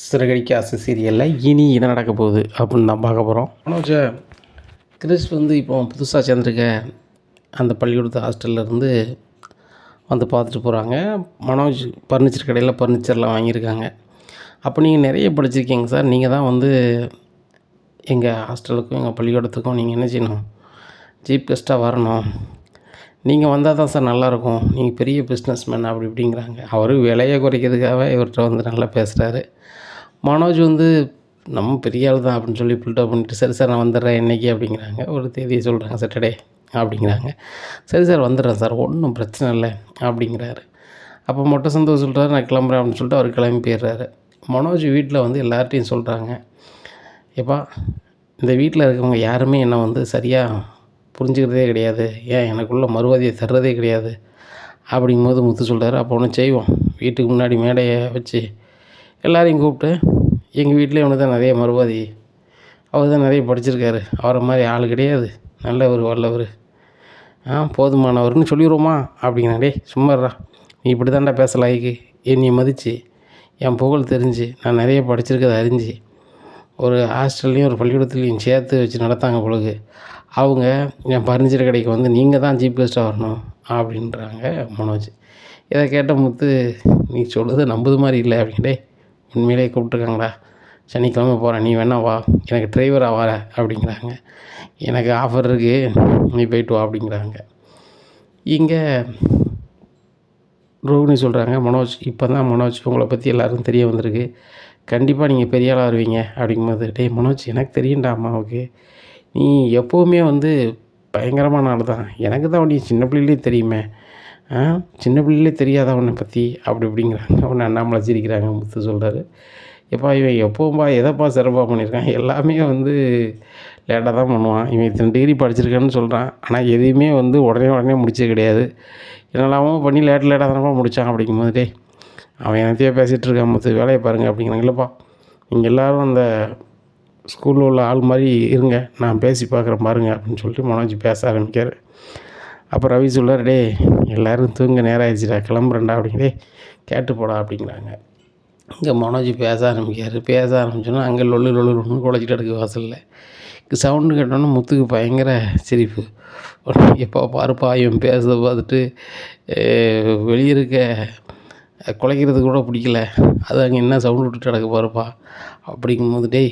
சிறகடிக்க ஆசை சீரியலில் இனி என்ன நடக்க போகுது அப்படின்னு தான் பார்க்க போகிறோம். மனோஜ் கிறிஸ் இப்போ புதுசாக சேர்ந்துருக்க அந்த பள்ளிக்கூடத்து ஹாஸ்டல்லேருந்து வந்து பார்த்துட்டு போகிறாங்க. மனோஜ் ஃபர்னிச்சர் கடையில் ஃபர்னிச்சர்லாம் வாங்கியிருக்காங்க. அப்போ நீங்கள் நிறைய படிச்சிருக்கீங்க சார், நீங்கள் தான் எங்கள் ஹாஸ்டலுக்கும் எங்கள் பள்ளிக்கூடத்துக்கும் நீங்கள் என்ன செய்யணும், சீஃப் கெஸ்ட்டாக வரணும். நீங்கள் வந்தால் தான் சார் நல்லாயிருக்கும், நீங்கள் பெரிய பிஸ்னஸ் மேன் அப்படி இப்படிங்கிறாங்க. அவர் விலையை குறைக்கிறதுக்காக இவர்கிட்ட நல்லா பேசுகிறாரு. மனோஜ் நம்ம பெரிய ஆள் தான் அப்படின்னு சொல்லி பில்டப் பண்ணிட்டு, சரி சார் நான் வந்துடுறேன் என்றைக்கு அப்படிங்கிறாங்க. ஒரு தேதியை சொல்கிறாங்க, சாட்டர்டே அப்படிங்கிறாங்க. சரி சார் வந்துடுறேன் சார், ஒன்றும் பிரச்சனை இல்லை அப்படிங்கிறாரு. அப்போ மொட்டை சந்தோஷம் சொல்கிறாரு, நான் கிளம்புறேன் அப்படின்னு சொல்லிட்டு அவர் கிளம்பி போயிடுறாரு. மனோஜ் வீட்டில் எல்லார்ட்டையும் சொல்கிறாங்க, எப்பா இந்த வீட்டில் இருக்கவங்க யாருமே என்னை சரியாக புரிஞ்சுக்கிறதே கிடையாது, ஏன் எனக்குள்ளே மறுவாதியை தர்றதே கிடையாது அப்படிங்கும்போது முத்து சொல்கிறாரு, அப்போ ஒன்று செய்வோம், வீட்டுக்கு முன்னாடி மேடையை வச்சு எல்லோரையும் கூப்பிட்டு, எங்கள் வீட்டில் இவனு தான் நிறைய மறுவாதி, அவர் தான் நிறைய படிச்சிருக்காரு, அவரை மாதிரி ஆள் கிடையாது, நல்லவர் வல்லவர், போதுமானவர்னு சொல்லிடுவோமா அப்படிங்கிறா. டே சும்மாறா, நீ இப்படி தாண்டா பேசலாய்க்கு, என்னை மதித்து என் புகழ் தெரிஞ்சு நான் நிறைய படிச்சிருக்கதை அறிஞ்சு ஒரு ஹாஸ்டல்லையும் ஒரு பள்ளிக்கூடத்துலையும் சேர்த்து வச்சு நடத்தாங்க பொழுது அவங்க என் ஃபர்னிச்சர் கடைக்கு நீங்கள் தான் சீஃப் கெஸ்ட்டாக வரணும் அப்படின்றாங்க மனோஜ். இதை கேட்ட முத்து, நீ சொல்லுறது நம்புது மாதிரி இல்லை அப்படின்டே, உண்மையிலே கூப்பிட்ருக்காங்களா, சனிக்கிழமை போகிறேன், நீ வேணா வா, எனக்கு டிரைவராக வர அப்படிங்கிறாங்க. எனக்கு ஆஃபர் இருக்குது, நீ போய்ட்டு வா அப்படிங்கிறாங்க. இங்கே ரோகிணி சொல்கிறாங்க, மனோஜ் இப்போ தான் மனோஜ் உங்களை பற்றி எல்லோரும் தெரிய வந்திருக்கு, கண்டிப்பாக நீங்கள் பெரிய ஆளாக வருவீங்க அப்படிங்கும்போது, டேய் மனோஜ் எனக்கு தெரியும்டா அம்மாவுக்கு, நீ எப்போவுமே பயங்கரமான ஆள் தான், எனக்கு தான் நீ சின்ன பிள்ளையிலே தெரியுமே, சின்ன பிள்ளையிலே தெரியாதா உன்னை பற்றி அப்படி இப்படிங்கிறாங்க. அவனை அண்ணாமலை சிரிக்கிறாங்க. முத்து சொல்கிறாரு, எப்பா இவன் எப்போவும்பா எதைப்பா சிறப்பாக பண்ணியிருக்கான், எல்லாமே லேட்டாக தான் பண்ணுவான், இவன் இத்தனை டிகிரி படிச்சிருக்கான்னு சொல்கிறான், ஆனால் எதையுமே உடனே முடிச்சது கிடையாது, என்னெல்லாமோ பண்ணி லேட்டாக தானப்பா முடித்தான் அப்படிங்கும்போது, டே அவன் எனத்தையே பேசிகிட்டு இருக்கான் முத்து, வேலையை பாருங்கள் அப்படிங்கிறாங்க. இல்லைப்பா நீங்கள் எல்லோரும் அந்த ஸ்கூலில் உள்ள ஆள் மாதிரி இருங்க, நான் பேசி பார்க்குறேன் பாருங்க அப்படின்னு சொல்லிட்டு மனோஜ் பேச ஆரம்பிக்கார். அப்போ ரவி சொல்கிறார், டே எல்லோரும் தூங்க நேரம் ஆயிடுச்சுடா, கிளம்புறேன்டா அப்படிங்கிறே, கேட்டு போடா அப்படிங்கிறாங்க. இங்கே மனோஜ் பேச ஆரம்பிச்சோன்னா அங்கே லொல்லு குழச்சிட்டு எடுக்கு வாசலில் சவுண்டு கேட்டோன்னே முத்துக்கு பயங்கர சிரிப்பு. எப்போ பாருப்பா இவன் பேசுறதை பார்த்துட்டு வெளியே இருக்க குலைக்கிறது கூட பிடிக்கல, அது அங்கே என்ன சவுண்டு விட்டுட்டு கிடக்க பாருப்பா அப்படிங்கும்போது, டேய்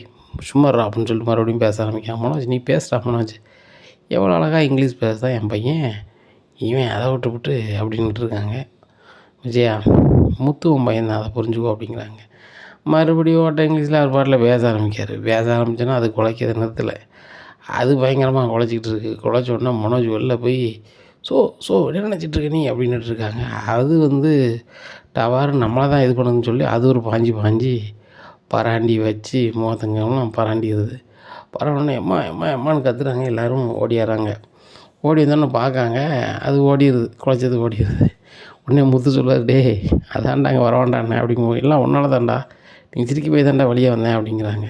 சும்மாறா அப்படின்னு சொல்லிட்டு மறுபடியும் பேச ஆரம்பிக்கான். மனோஜ் நீ பேசுகிறா மனோஜ், எவ்வளோ அழகாக இங்கிலீஷ் பேசுதான் என் பையன், இவன் அதை விட்டு அப்படின்ட்டு இருக்காங்க. விஜயா முத்துவன் பையன் தான், அதை புரிஞ்சுக்கோ அப்படிங்கிறாங்க. மறுபடியும் ஓட்ட இங்கிலீஷில் அவர் பாட்டில் பேச ஆரம்பிச்சோன்னா அது குலைக்கிறது நிறுத்தலை, அது பயங்கரமாக குலைச்சிக்கிட்டு இருக்குது. குலைச்ச உடனே மனோஜ் வெளில போய் ஸோ என்ன நினச்சிட்ருக்க நீ அப்படின்னுட்டு இருக்காங்க. அது டவாரு நம்மளை தான் இது பண்ணுதுன்னு சொல்லி அது ஒரு பாஞ்சி பராண்டி வச்சு முகத்தங்கலாம் பராண்டிடுது. பரவாயில்ல எம்மான்னு கத்துறாங்க, எல்லோரும் ஓடியாராங்க. ஓடி வந்தோன்னு பார்க்காங்க, அது ஓடிடுது, குலைச்சது ஓடிடுது. உடனே முத்து சொல்லுவார், டே அதான்டாங்க வரவாண்டாண்ணே அப்படிங்கும்போது, எல்லாம் ஒன்றால் தான்டா, நீங்கள் திருக்கி போய் தான்டா வழியாக வந்தேன் அப்படிங்கிறாங்க.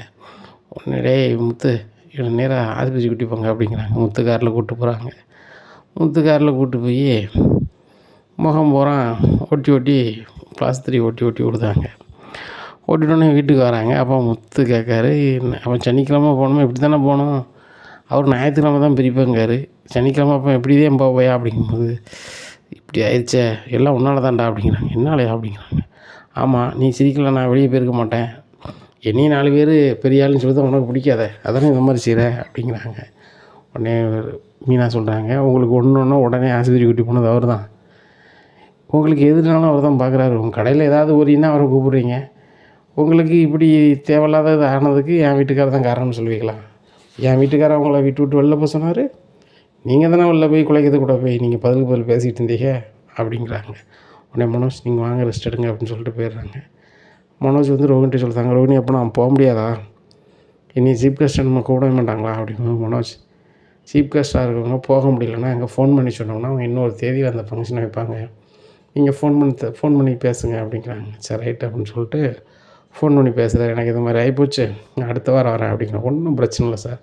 உடனே டே முத்து இவ்வளோ நேரம் ஆஸ்பத்திரி கூட்டி போங்க அப்படிங்கிறாங்க. முத்து காரில் கூப்பிட்டு போகிறாங்க. முத்து காரில் கூப்பிட்டு போய் முகம் போகிறான் ஓட்டி பிளாஸ்திரி ஓட்டி விடுதாங்க. ஓட்டிட்டோன்னே வீட்டுக்கு வராங்க. அப்போ முத்து கேட்காரு, அவன் சனிக்கிழமை போகணுமா, இப்படி தானே போகணும், அவர் ஞாயிற்றுக்கிழமை தான் பிரிப்பேங்காரு, சனிக்கிழமை அப்போ எப்படிதான் போவையா அப்படிங்கும்போது, இப்படி ஆயிடுச்சே எல்லாம் உன்னால் தான்டா அப்படிங்கிறாங்க. என்னாலையா அப்படிங்கிறாங்க. ஆமாம் நீ சிரிக்கல நான் வெளியே போயிருக்க மாட்டேன், என்னையும் 4 பேர் பெரிய ஆளுன்னு சொல்லி தான் உனக்கு பிடிக்காத, அதானே இந்த மாதிரி செய்கிற அப்படிங்கிறாங்க. உடனே மீனா சொல்கிறாங்க, உங்களுக்கு ஒன்று உடனே ஆஸ்பத்திரி கூட்டி போனது அவர் தான், உங்களுக்கு எதுனாலும் அவர் தான் பார்க்குறாரு, உங்கள் கடையில் ஏதாவது ஓரின்னா அவரை கூப்பிட்றீங்க, உங்களுக்கு இப்படி தேவையில்லாதது ஆனதுக்கு என் வீட்டுக்காரர் தான் காரணம்னு சொல்லுவீங்களா, என் வீட்டுக்காரர் அவங்கள விட்டு வெளில போக சொன்னார், நீங்கள் தானே வெளில போய் குலைக்கிறது கூட போய் நீங்கள் பதில் பேசிகிட்டு இருந்தீங்க அப்படிங்கிறாங்க. உடனே மனோஜ் நீங்கள் வாங்க ரெஸ்ட் எடுங்க அப்படின்னு சொல்லிட்டு போயிடுறாங்க. மனோஜ் ரோகிணிட்டு சொல்கிறாங்க, ரோகிணி அப்போ நான் போக முடியாதா, இனி சீஃப் கெஸ்ட் நம்ம கூப்பிட மாட்டாங்களா அப்படிங்கும்போது, மனோஜ் சீஃப் கெஸ்ட்டாக இருக்கவங்க போக முடியலன்னா எங்கள் ஃபோன் பண்ணி சொன்னோம்னா அவங்க இன்னொரு தேதியில் அந்த ஃபங்க்ஷனை வைப்பாங்க, நீங்கள் ஃபோன் பண்ணி பேசுங்க அப்படிங்கிறாங்க. சரி ரைட் அப்படின்னு சொல்லிட்டு ஃபோன் பண்ணி பேசுகிறார். எனக்கு இது மாதிரி ஆகிப்போச்சு, நான் அடுத்த வாரம் வரேன் அப்படிங்கிறேன். ஒன்றும் பிரச்சனை இல்லை சார்,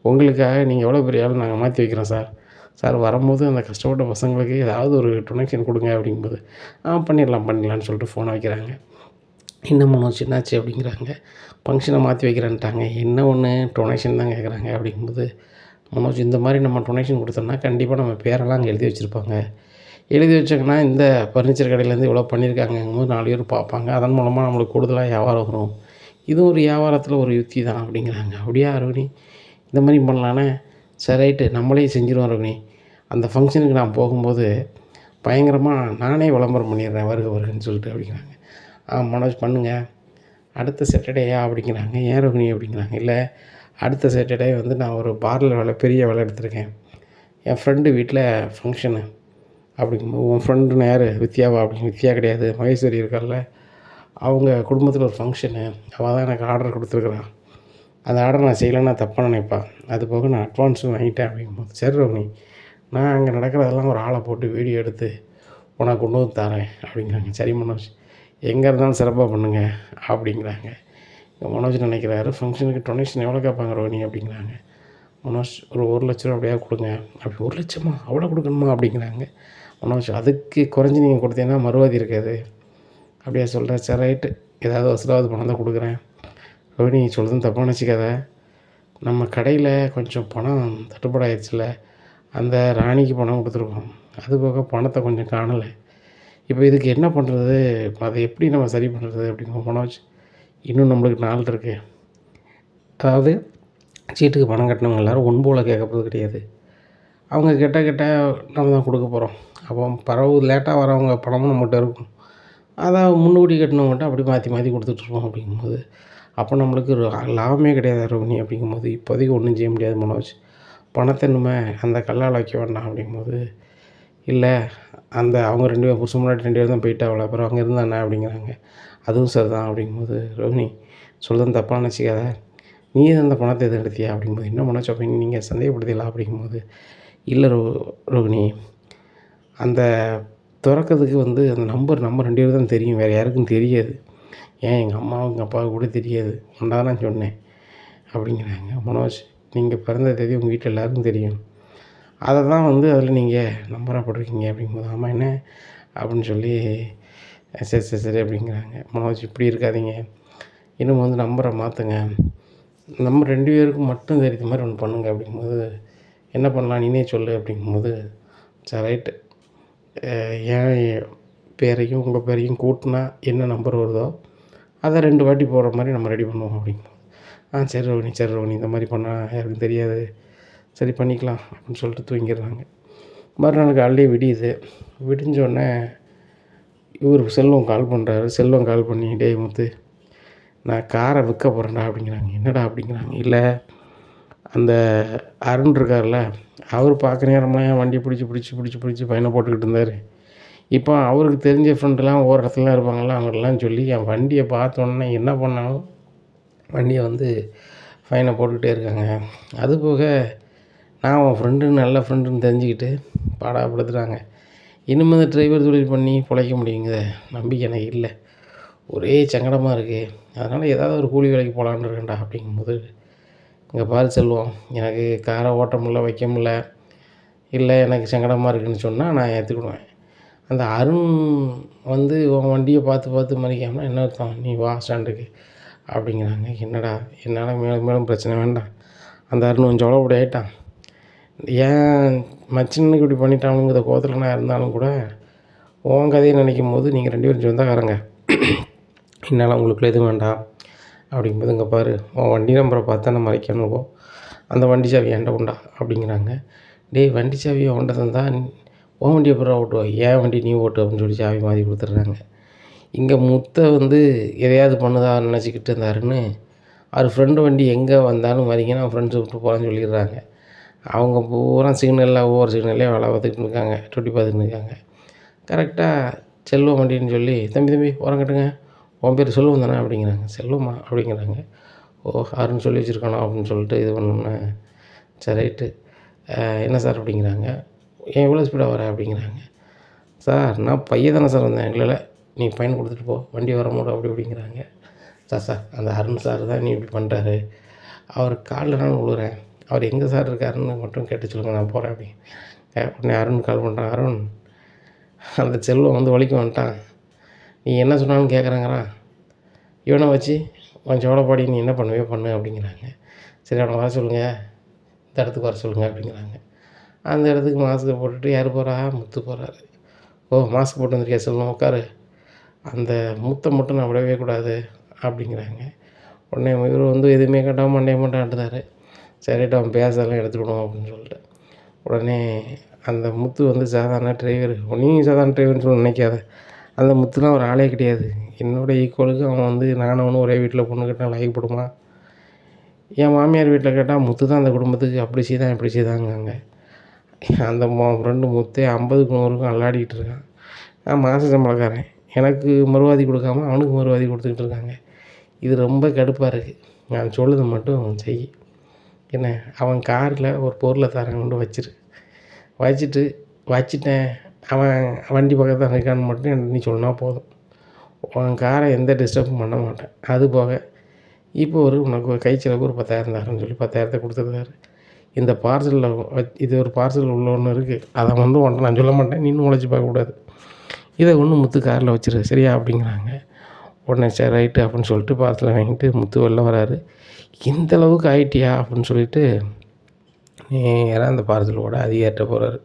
உங்களுக்காக நீங்கள் எவ்வளோ பெரிய ஆள் நாங்கள் மாற்றி வைக்கிறோம் சார் வரும்போது அந்த கஷ்டப்பட்ட பசங்களுக்கு ஏதாவது ஒரு டொனேஷன் கொடுங்க அப்படிங்கும்போது, பண்ணிடலான்னு சொல்லிட்டு ஃபோனை வைக்கிறாங்க. என்ன மனோஜ் என்னாச்சு அப்படிங்கிறாங்க. ஃபங்க்ஷனை மாற்றி வைக்கிறேன்ட்டாங்க. என்ன ஒன்று டொனேஷன் தான் கேட்குறாங்க. அப்படிங்கும்போது மனோஜ் இந்த மாதிரி நம்ம டொனேஷன் கொடுத்தோம்னா கண்டிப்பாக நம்ம பேரெல்லாம் அங்கே எழுதி வச்சுருப்பாங்க. எழுதி வச்சாங்கன்னா இந்த ஃபர்னிச்சர் கடையிலேருந்து இவ்வளோ பண்ணியிருக்காங்கங்கும்போது 4 பேர் பார்ப்பாங்க. அதன் மூலமாக நம்மளுக்கு கூடுதலாக வியாபாரம் வரும். இதுவும் ஒரு வியாபாரத்தில் ஒரு யுக்தி தான் அப்படிங்கிறாங்க. அப்படியா ரோகிணி, இந்த மாதிரி பண்ணலான்னு, சரி ரைட்டு நம்மளே செஞ்சுருவோம் ரோகிணி. அந்த ஃபங்க்ஷனுக்கு நான் போகும்போது பயங்கரமாக நானே விளம்பரம் பண்ணிடுறேன் வருக வருகன்னு சொல்லிட்டு அப்படிங்கிறாங்க. மனோஜ் பண்ணுங்கள். அடுத்த சாட்டர்டேயா அப்படிங்கிறாங்க. ஏன் ரோகிணி அப்படிங்கிறாங்க. இல்லை, அடுத்த சாட்டர்டே வந்து நான் ஒரு பார்லர் பெரிய வேலை எடுத்திருக்கேன். என் ஃப்ரெண்டு வீட்டில் ஃபங்க்ஷனு அப்படிங்கும்போது, உன் ஃப்ரெண்டுன்னு யார்? வித்யாவா? அப்படிங்க. வித்யா கிடையாது, மகேஸ்வரி இருக்கார்ல, அவங்க குடும்பத்தில் ஒரு ஃபங்க்ஷனு, அவள் தான் எனக்கு ஆர்டர் கொடுத்துருக்குறான். அந்த ஆர்டர் நான் செய்யலைன்னா தப்பாக நினைப்பாள். அது போக நான் அட்வான்ஸும் வாங்கிட்டேன் அப்படிங்கும்போது, சரி ரோகிணி, நான் அங்கே நடக்கிறதெல்லாம் ஒரு ஆளை போட்டு வீடியோ எடுத்து உனக்கு கொண்டு வந்து தரேன் அப்படிங்கிறாங்க. சரி மனோஜ், எங்கே இருந்தாலும் சிறப்பாக பண்ணுங்கள் அப்படிங்கிறாங்க. மனோஜ் நினைக்கிறாரு, ஃபங்க்ஷனுக்கு டொனேஷன் எவ்வளோ கேட்பாங்க ரோகிணி அப்படிங்கிறாங்க. மனோஜ் ஒரு 1,00,000 அப்படியா கொடுங்க. அப்படி 1,00,000மா? அவ்வளோ கொடுக்கணுமா அப்படிங்கிறாங்க. மனோஜ் அதுக்கு குறைஞ்சி நீங்கள் கொடுத்தீங்கன்னா மறுவாதி இருக்காது. அப்படியா சொல்கிற, சரி ரைட்டு, ஏதாவது வசூலாவது பணம் தான் கொடுக்குறேன். ரோகிணி சொல்கிறதும் தப்பாக நினச்சிக்காத, நம்ம கடையில் கொஞ்சம் பணம் தட்டுப்பாடாயிடுச்சுல, அந்த ராணிக்கு பணம் கொடுத்துருக்கோம். அது போக பணத்தை கொஞ்சம் காணலை. இப்போ இதுக்கு என்ன பண்ணுறது, அதை எப்படி நம்ம சரி பண்ணுறது அப்படிங்க. மனோஜ், இன்னும் நம்மளுக்கு நாள் இருக்குது. அதாவது சீட்டுக்கு பணம் கட்டினவங்க எல்லோரும் ஒன்போல் கேட்க போகிறது கிடையாது. அவங்க கேட்டால் நம்ம தான் கொடுக்க போகிறோம். அப்போ பரவு லேட்டாக வரவங்க பணமும் நம்மகிட்ட இருக்கும். அதான் முன்னுக்கூட்டி கட்டினவங்கள்ட்ட அப்படி மாற்றி மாற்றி கொடுத்துட்ருப்போம். அப்படிங்கும்போது அப்போ நம்மளுக்கு லாபமே கிடையாது ரோகிணி அப்படிங்கும்போது, இப்போதைக்கு ஒன்றும் செய்ய முடியாது மனோஜ். பணத்தை இனிமே அந்த கல்லால் வைக்க வேண்டாம் அப்படிங்கும்போது, இல்லை அந்த அவங்க 2 பேர் புருஷன் முன்னாடி 2 பேர் தான் போயிட்டாங்களே, அப்புறம் அங்கே இருந்தானே அப்படிங்கிறாங்க. அதுவும் சரி தான் அப்படிங்கும்போது, ரோகிணி சொல்கிறதும் தப்பாக நினச்சிக்காத, நீ அந்த பணத்தை எதுவும் எடுத்தியா அப்படிங்கும்போது, என்ன மனோஜ் அப்படின்னு நீங்கள் சந்தேகப்படுத்தலாம் அப்படிங்கும்போது, இல்லை ரோகிணி, அந்த திறக்கிறதுக்கு வந்து அந்த நம்பர் நம்ம 2 பேர் தான் தெரியும், வேறு யாருக்கும் தெரியாது. ஏன் எங்கள் அம்மாவும் எங்கள் அப்பாவுக்கு கூட தெரியாது, உண்டாக நான் சொன்னேன் அப்படிங்கிறாங்க. மனோஜ், நீங்கள் பிறந்த தேதி உங்கள் வீட்டில் எல்லாருக்கும் தெரியும், அதை தான் வந்து அதில் நீங்கள் நம்பராக போட்டிருக்கீங்க அப்படிங்கும்போது, ஆமாம் என்ன அப்படின்னு சொல்லி, சரி சரி சரி அப்படிங்கிறாங்க. மனோஜ் இப்படி இருக்காதீங்க, இன்னும் வந்து நம்பரை மாற்றுங்க, நம்ம 2 பேருக்கும் மட்டும் தெரியுற மாதிரி ஒன்று பண்ணுங்க அப்படிங்கும்போது, என்ன பண்ணலாம் நீனே சொல்லு அப்படிங்கும்போது, சரி ரைட்டு, என் பேரையும் உங்கள் பேரையும் கூட்டினா என்ன நம்பர் வருதோ அதை 2 வாட்டி போடுற மாதிரி நம்ம ரெடி பண்ணுவோம் அப்படிங்கும்போது, சரி ரோகிணி சரி ரோகிணி, இந்த மாதிரி பண்ணால் யாருக்கும் தெரியாது, சரி பண்ணிக்கலாம் அப்படின்னு சொல்லிட்டு தூங்கிடுறாங்க. மறுநாள் காலையிலே விடியுது. விடிஞ்சோடனே இவர் செல்வம் கால் பண்ணுறாரு. செல்வம் கால் பண்ணி, டேய் முத்து, நான் காரை விற்க போகிறேன்டா அப்படிங்கிறாங்க. என்னடா அப்படிங்கிறாங்க. இல்லை, அந்த அருண் இருக்கார்ல, அவர் பார்க்குற நேரம்லாம் என் வண்டியை பிடிச்சி பையனை போட்டுக்கிட்டு இருந்தார். இப்போ அவருக்கு தெரிஞ்ச ஃப்ரெண்டெலாம் ஒவ்வொரு இடத்துலலாம் இருப்பாங்கள்ல, அவங்கள்லாம் சொல்லி என் வண்டியை பார்த்தோன்னே என்ன பண்ணாலும் வண்டியை வந்து ஃபைனை போட்டுக்கிட்டே இருக்காங்க. அதுபோக நான் உன் ஃப்ரெண்டுன்னு நல்ல ஃப்ரெண்டுன்னு தெரிஞ்சுக்கிட்டு பாடாப்படுத்துகிறாங்க. இனிமேல் இந்த டிரைவர் தொழில் பண்ணி பிழைக்க முடியுங்கிற நம்பிக்கை எனக்கு இல்லை. ஒரே சங்கடமாக இருக்குது. அதனால் ஏதாவது ஒரு கூலி வேலைக்கு போகலான்னு இருக்கேன்டா அப்படிங்கும்போது, இங்கே பாரு செல்வம், எனக்கு காரை ஓட்ட முடியல, வைக்க முடியல, இல்லை எனக்கு சங்கடமாக இருக்குதுன்னு சொன்னால் நான் ஏற்றுக்கிடுவேன். அந்த அருண் வந்து உன் வண்டியை பார்த்து மறிக்காமல் என்ன அர்த்தம், நீ வா ஸ்டாண்டுக்கு அப்படிங்கிறாங்க. என்னடா, என்னால் மேலும் மேலும் பிரச்சனை வேண்டாம், அந்த அருண் கொஞ்சம் அவ்வளோபடி ஆகிட்டான், ஏன் மச்சினுக்கு இப்படி பண்ணிட்டானுங்கிற கோவத்தில் நான் இருந்தாலும் கூட உன் கதையை நினைக்கும் போது நீங்கள் 2 பேரும் சொந்தக்காரங்க, என்னால் உங்களுக்குள்ள எதுவும் வேண்டாம் அப்படிங்கும்போது, இங்கே பாரு, உன் வண்டி நம்பரை பார்த்தா நான் மறைக்கணுவோ, அந்த வண்டி சாவி என்கிட்ட உண்டா அப்படிங்கிறாங்க. டேய், வண்டி சாவியை உன்கிட்ட தந்தா உன் வண்டி எப்படா ஓட்டுவா, ஏன் வண்டி நீ ஓட்டு அப்படின்னு சொல்லி சாவி மாற்றி கொடுத்துட்றாங்க. இங்கே முத்தை வந்து எதையாவது பண்ணுதா நினச்சிக்கிட்டு இருந்தாருன்னு அவர் ஃப்ரெண்டு வண்டி எங்கே வந்தாலும் வரீங்கன்னா ஃப்ரெண்ட்ஸை விட்டு போகலான்னு சொல்லிடுறாங்க. அவங்க பூரா சிக்னலில் ஒவ்வொரு சிக்னல்லையும் வேலை பார்த்துக்கிட்டு இருக்காங்க, தொட்டி பார்த்துக்கிட்டு இருக்காங்க. கரெக்டாக செல்வம் வண்டின்னு சொல்லி, தம்பி ஓரம் கட்டுங்க, உன் பேர் செல்வம் தானே அப்படிங்கிறாங்க. செல்வமா அப்படிங்கிறாங்க. ஓ, அருண் சொல்லி வச்சுருக்கானோ அப்படின்னு சொல்லிட்டு இது பண்ணோன்னே, சரி ரைட்டு, என்ன சார் அப்படிங்கிறாங்க. ஏன் இவ்வளோ ஸ்பீடாக வர அப்படிங்கிறாங்க. சார் நான் பையன் தானே சார் வந்தேன். இல்லை நீ பையன் கொடுத்துட்டு போ, வண்டி வர முடியும் அப்படி அப்படிங்கிறாங்க. சார் அந்த அருண் சார் தான் நீ இப்படி பண்ணுறாரு, அவர் காலில் நான் விழுறேன், அவர் எங்கே சார் இருக்காருன்னு மட்டும் கேட்டு சொல்லுங்கள், நான் போகிறேன் அப்படி. உடனே அருண் கால் பண்ணுறான். அருண், அந்த செல்வம் வந்து வலிக்கு வந்துட்டான், நீ என்ன சொன்னாலும் கேட்குறாங்கிறான், இவனை வச்சு உன் சோளப்பாடி நீ என்ன பண்ணுவே பண்ணு அப்படிங்கிறாங்க. சரி அவனை வர சொல்லுங்கள், இந்த இடத்துக்கு வர சொல்லுங்கள் அப்படிங்கிறாங்க. அந்த இடத்துக்கு மாஸ்க்கை போட்டுட்டு யார் போகிறா? முத்து போகிறாரு. ஓ மாஸ்க் போட்டு வந்திருக்கியா சொல்லுங்கள் உட்காரு, அந்த முத்தை மட்டும் நான் விடவே கூடாது அப்படிங்கிறாங்க. உடனே இவர் வந்து எதுவுமே கேட்டாமல் மண்டைய மட்டும் ஆட்டுறாரு. சரிட்டு அவன் பேசலாம் எடுத்துக்கணும் அப்படின்னு சொல்லிட்டு உடனே அந்த முத்து வந்து சாதாரண டிரைவர், நீயும் சாதாரண டிரைவர்னு சொல்லி நினைக்காத, அந்த முத்துலாம் ஒரு ஆளே கிடையாது. என்னோடய ஈக்குவலுக்கு அவன் வந்து நானும் அவனும் ஒரே வீட்டில் பொண்ணு கேட்டால் லாய்க்கப்படுமா? என் மாமியார் வீட்டில் கேட்டால் முத்து தான் அந்த குடும்பத்துக்கு அப்படி செய்தான் இப்படி செய்தாங்காங்க. அந்த ஃப்ரெண்டு முத்தே 50க்கு 100க்கும் அல்லாடிக்கிட்டு இருக்கான். நான் மாத சம்பளக்காரன், எனக்கு மறுவாதி கொடுக்காம அவனுக்கு மறுவாதி கொடுத்துக்கிட்டு இருக்காங்க. இது ரொம்ப கடுப்பாக இருக்குது. நான் சொல்லுறது மட்டும் செய். என்ன அவன் காரில் ஒரு பொருளை தரேன் கொண்டு வச்சுட்டு வச்சுட்டேன், அவன் வண்டி பக்கத்தில் இருக்கான்னு மட்டும் நீ சொன்னால் போதும். உன் காரை எந்த டிஸ்டர்பும் பண்ண மாட்டேன். அது போக இப்போ உனக்கு ஒரு கை செலவுக்கு ஒரு 10,000 தரேன்னு சொல்லி 10,000 கொடுத்துருக்காரு. இந்த பார்சலில் இது ஒரு பார்சல் உள்ள ஒன்று இருக்குது, அதை வந்து உன்ட்ட நான் சொல்ல மாட்டேன், நீனும் உழைச்சி பார்க்கக்கூடாது. இதை ஒன்று முத்து காரில் வச்சிரு சரியா அப்படிங்கிறாங்க. உடனே சரி ரைட்டு அப்படின்னு சொல்லிட்டு பார்சலை வாங்கிட்டு முத்து வெளில வராரு. இந்த அளவுக்கு ஆயிட்டியா அப்படின்னு சொல்லிட்டு நேராக அந்த பார்சலோட அதிகாரிட்ட போகிறாரு,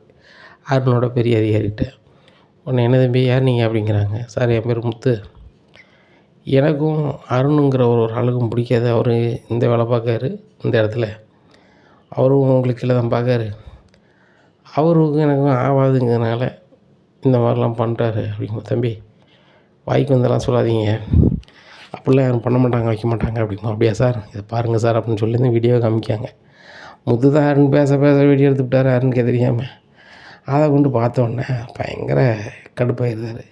அருணோட பெரிய அதிகாரிகிட்ட. உடனே என்ன தம்பி யார் நீங்கள் அப்படிங்கிறாங்க. சார் என் பேர் முத்து, எனக்கும் அருணுங்கிற ஒரு ஆளுக்கும் பிடிக்காது. அவர் இந்த வேலை பார்க்காரு இந்த இடத்துல, அவரும் உங்களுக்கு கீழே தான் பார்க்காரு, அவருக்கும் எனக்கும் ஆகாதுங்கிறதுனால இந்த மாதிரிலாம் பண்ணுறாரு அப்படிங்க. தம்பி வாய்க்கு வந்தெல்லாம் சொல்லாதீங்க, அப்படிலாம் யாரும் பண்ண மாட்டாங்க வைக்க மாட்டாங்க அப்படிங்க. அப்படியா சார், இதை பாருங்கள் சார் அப்படின்னு சொல்லி இந்த வீடியோ காமிக்காங்க. முத்து தான் அருண் பேச வீடியோ எடுத்து விட்டார் அருணுக்கே தெரியாமல். அதை கொண்டு பார்த்தோன்னே பயங்கர கடுப்பாயிருந்தார்.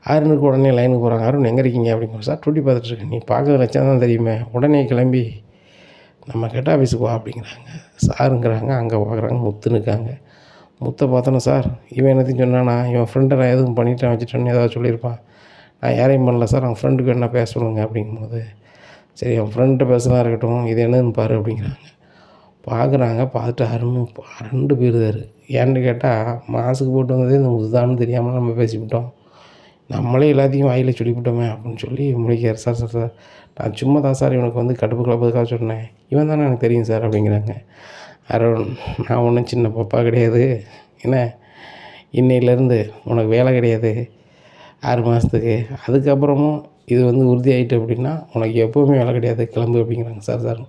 அருணுக்கு உடனே லைனுக்கு போகிறாங்க. அருண் எங்கே இருக்கீங்க அப்படிங்க. சார் டூட்டி பார்த்துட்ருக்கேன், நீ பார்க்கறது வச்சா தான் தெரியுமே, உடனே கிளம்பி நம்ம ஹெட் ஆஃபீஸுக்கு வா அப்படிங்கிறாங்க. சாருங்கிறாங்க. அங்கே பார்க்குறாங்க முத்துன்னு இருக்காங்க. முத்தை பார்த்தோன்னா சார் இவன் என்னத்தையும் சொன்னானா, இவன் ஃப்ரெண்டை நான் எதுவும் பண்ணிட்டேன் வச்சுட்டேன்னு ஏதாவது சொல்லியிருப்பான், நான் யாரையும் பண்ணல சார், அவங்க ஃப்ரெண்டுக்கு என்ன பேச சொல்லுங்கள் அப்படிங்கும்போது சரி அவன் ஃப்ரெண்ட்டை பேசலாம் இருக்கட்டும், இது என்னன்னு பாரு அப்படிங்கிறாங்க. பார்க்குறாங்க. பார்த்துட்டு அரண்டு போயிருந்தார். ஏன்னு கேட்டால் மாசுக்கு போட்டு வந்ததே இந்த முதுதான்னு தெரியாமல் நம்ம பேசிவிட்டோம், நம்மளே எல்லாத்தையும் வாயில் சொல்லிவிட்டோமே அப்படின்னு சொல்லி முடிக்கிறார். சார் சார் சார் நான் சும்மா தான் சார் இவனுக்கு வந்து கடுப்பு கிளப்புக்காக சொன்னேன், இவன் தானே எனக்கு தெரியும் சார் அப்படிங்கிறாங்க. அருண் நான் ஒன்றும் சின்ன பாப்பா கிடையாது, என்ன இன்னையிலேருந்து உனக்கு வேலை கிடையாது 6 மாதத்துக்கு, அதுக்கப்புறமும் இது வந்து உறுதி ஆகிட்டு அப்படின்னா உனக்கு எப்போவுமே வேலை கிடையாது, கிளம்பு அப்படிங்கிறாங்க. சார் சார்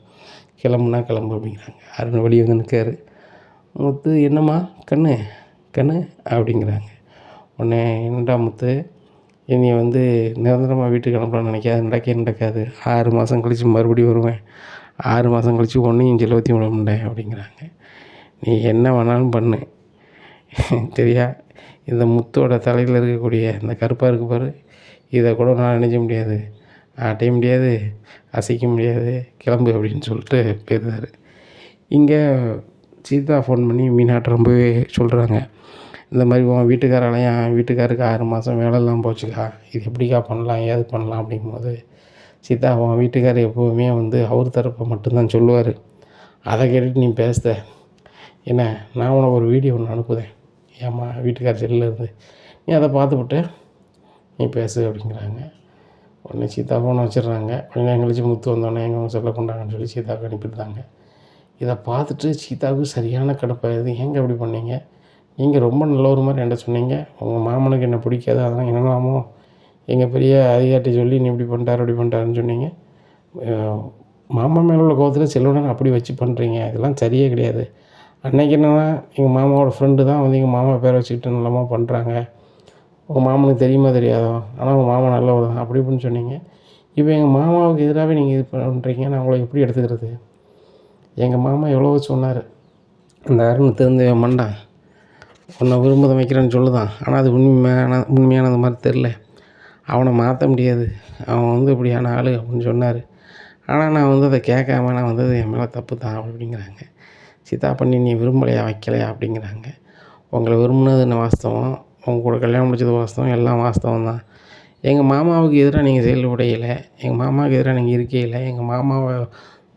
கிளம்புனா கிளம்பு அப்படிங்கிறாங்க. அருண் வெளியே வந்து நிற்காரு. முத்து என்னம்மா கண்ணு அப்படிங்கிறாங்க. உடனே என்னடா முத்து, என்னை வந்து நிரந்தரமாக வீட்டுக்கு அனுப்பலான்னு நினைக்காது, நடக்காது, 6 மாதம் கழித்து மறுபடியும் வருவேன், 6 மாதம் கழித்து ஒன்றையும் செலவத்தி விட மாட்டேன் அப்படிங்கிறாங்க. நீ என்ன வேணாலும் பண்ணு சரியா, இந்த முத்தோட தலையில் இருக்கக்கூடிய இந்த கருப்பாக இருக்கு பாரு, இதை கூட நான் நினைக்க முடியாது, ஆட்டைய முடியாது, அசைக்க முடியாது, கிளம்பு அப்படின்னு சொல்லிட்டு போயிருந்தார். இங்கே சீதா ஃபோன் பண்ணி மீனாட்ட ரொம்பவே சொல்கிறாங்க. இந்த மாதிரி உன் வீட்டுக்காராலையும் என் வீட்டுக்காருக்கு 6 மாதம் வேலை இல்லாமல் போச்சுக்கா, இது எப்படிக்கா பண்ணலாம் ஏது பண்ணலாம் அப்படிங்கும்போது சீதா உன் வீட்டுக்கார் எப்போவுமே வந்து அவர் தரப்பை மட்டும்தான் சொல்லுவார், அதை கேட்டுட்டு நீ பேசுத என்ன, நான் உனக்கு ஒரு வீடியோ ஒன்று அனுப்புதேன் ஏம்மா வீட்டுக்கார் செல்லிலேருந்து, நீ அதை பார்த்துவிட்டு நீ பேசு அப்படிங்கிறாங்க. உடனே சீதா ஃபோனை வச்சிடுறாங்க. கொஞ்ச நேரம் கழிச்சு முத்து வந்தோடனே எங்கே செல்ல கொண்டாங்கன்னு சொல்லி சீதாவுக்கு அனுப்பிடுறாங்க. இதை பார்த்துட்டு சீதாவுக்கு சரியான கடுப்பாயிருது. ஏங்க இப்படி பண்ணீங்க, நீங்கள் ரொம்ப நல்ல ஒரு மாதிரி என்கிட்ட சொன்னீங்க, உங்கள் மாமனுக்கு என்ன பிடிக்காது, அதெல்லாம் என்னென்னாமோ எங்கள் பெரிய அதிகாரிட்ட சொல்லி நீ இப்படி பண்ணிட்டார் அப்படி பண்ணிட்டாருன்னு சொன்னீங்க, மாமா மேலே உள்ள கோவத்தில் செல்வனை அப்படி வச்சு பண்ணுறீங்க, இதெல்லாம் சரியே கிடையாது. அன்றைக்கி என்னென்னா எங்கள் மாமாவோட ஃப்ரெண்டு தான் வந்து எங்கள் மாமா பேரை வச்சுக்கிட்டு நல்லமா பண்ணுறாங்க, உங்கள் மாமனுக்கு தெரியுமா தெரியாதோ, ஆனால் உங்கள் மாமா நல்லவர் தான் அப்படி இப்படின்னு சொன்னீங்க, இப்போ எங்கள் மாமாவுக்கு எதிராகவே நீங்கள் இது பண்ணுறீங்க, நான் உங்களை எப்படி எடுத்துக்கிறது, எங்கள் மாமா எவ்வளோ சொன்னார், அந்த அருண் தெரிஞ்ச மண்டான் உன்னை விரும்பதை வைக்கிறேன்னு சொல்லுதான், ஆனால் அது உண்மையானது மாதிரி தெரில, அவனை மாற்ற முடியாது, அவன் வந்து இப்படியான ஆள் அப்படின்னு சொன்னார், ஆனால் நான் வந்து அதை கேட்காம நான் வந்தது என் மேலே தப்பு தான் அப்படிங்கிறாங்க. சீதா பண்ணி நீ விரும்பலையா வைக்கலையா அப்படிங்கிறாங்க. உங்களை விரும்பினது என்ன வாஸ்தவம், உங்கள் கூட கல்யாணம் முடிச்சது வாஸ்தவம், எல்லாம் வாஸ்தவம் தான். எங்கள் மாமாவுக்கு எதிராக நீங்கள் செயல்படையலை, எங்கள் மாமாவுக்கு எதிராக நீங்கள் இருக்கையில், எங்கள் மாமாவை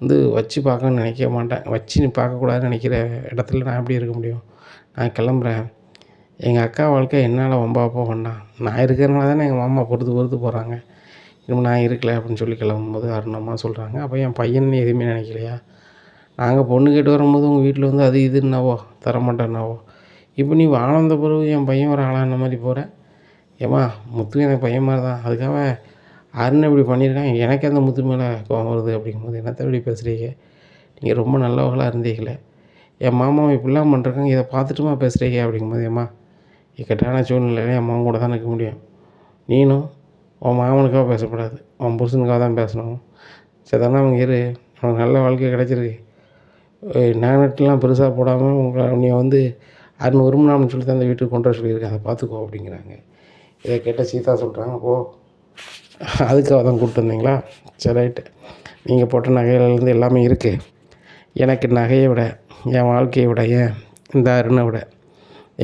வந்து வச்சு பார்க்கணுன்னு நினைக்க மாட்டேன், வச்சு நீ பார்க்கக்கூடாதுன்னு நினைக்கிற இடத்துல நான் எப்படி இருக்க முடியும், நான் கிளம்புறேன், எங்கள் அக்கா வாழ்க்கை என்னால் வம்பா போக வேண்டாம், நான் இருக்கிறனால தானே எங்கள் மாமா பொறுத்து போகிறாங்க, இனிமேல் நான் இருக்கல அப்படின்னு சொல்லி கிளம்பும்போது அருணம்மா சொல்கிறாங்க, அப்போ என் பையன் எதுவுமே நினைக்கலையா? நாங்கள் பொண்ணு கேட்டு வரும்போது உங்கள் வீட்டில் வந்து அது இதுன்னாவோ தரமாட்டேன்னாவோ, இப்போ நீ வாழ்ந்த பிறகு என் பையன் ஒரு ஆளான மாதிரி போகிற. ஏம்மா முத்து எனக்கு பையன் மாதிரி தான், அதுக்காக அருண் இப்படி பண்ணியிருக்கான், எனக்கு அந்த முத்து மேலே கோவம் வருது அப்படிங்கும்போது என்னத்த இப்படி பேசுகிறீங்க? நீங்கள் ரொம்ப நல்லவர்களாக இருந்தீங்களே, என் மாமாவை இப்படிலாம் பண்ணுறாங்க, இதை பார்த்துட்டுமா பேசுகிறீங்க அப்படிங்கும்போது, ஏம்மா இக்கட்டான சூழ்நிலையில என் மாமன் கூட தான் நிற்க முடியும். நீனும் உன் மாமனுக்காக பேசக்கூடாது, உன் புருஷனுக்காக தான் பேசணும். சரிதானே? அவங்க இரு, உனக்கு நல்ல வாழ்க்கை கிடச்சிருக்கு. நானட்டெலாம் பெருசாக போடாமல் உன்னை வந்து அருண் விரும்பினான்னு சொல்லி தான் அந்த வீட்டுக்கு கொண்டு வர சொல்லியிருக்கேன், அதை பார்த்துக்கோ அப்படிங்கிறாங்க. இதை கேட்ட சீதா சொல்கிறாங்க, ஓ அதுக்காக தான் கூப்பிட்டு வந்தீங்களா? சரி ரைட்டு. நீங்கள் போட்ட நகையிலேருந்து எல்லாமே இருக்குது. எனக்கு நகையை விட, என் வாழ்க்கையை விட, ஏன் இந்த அருணை விட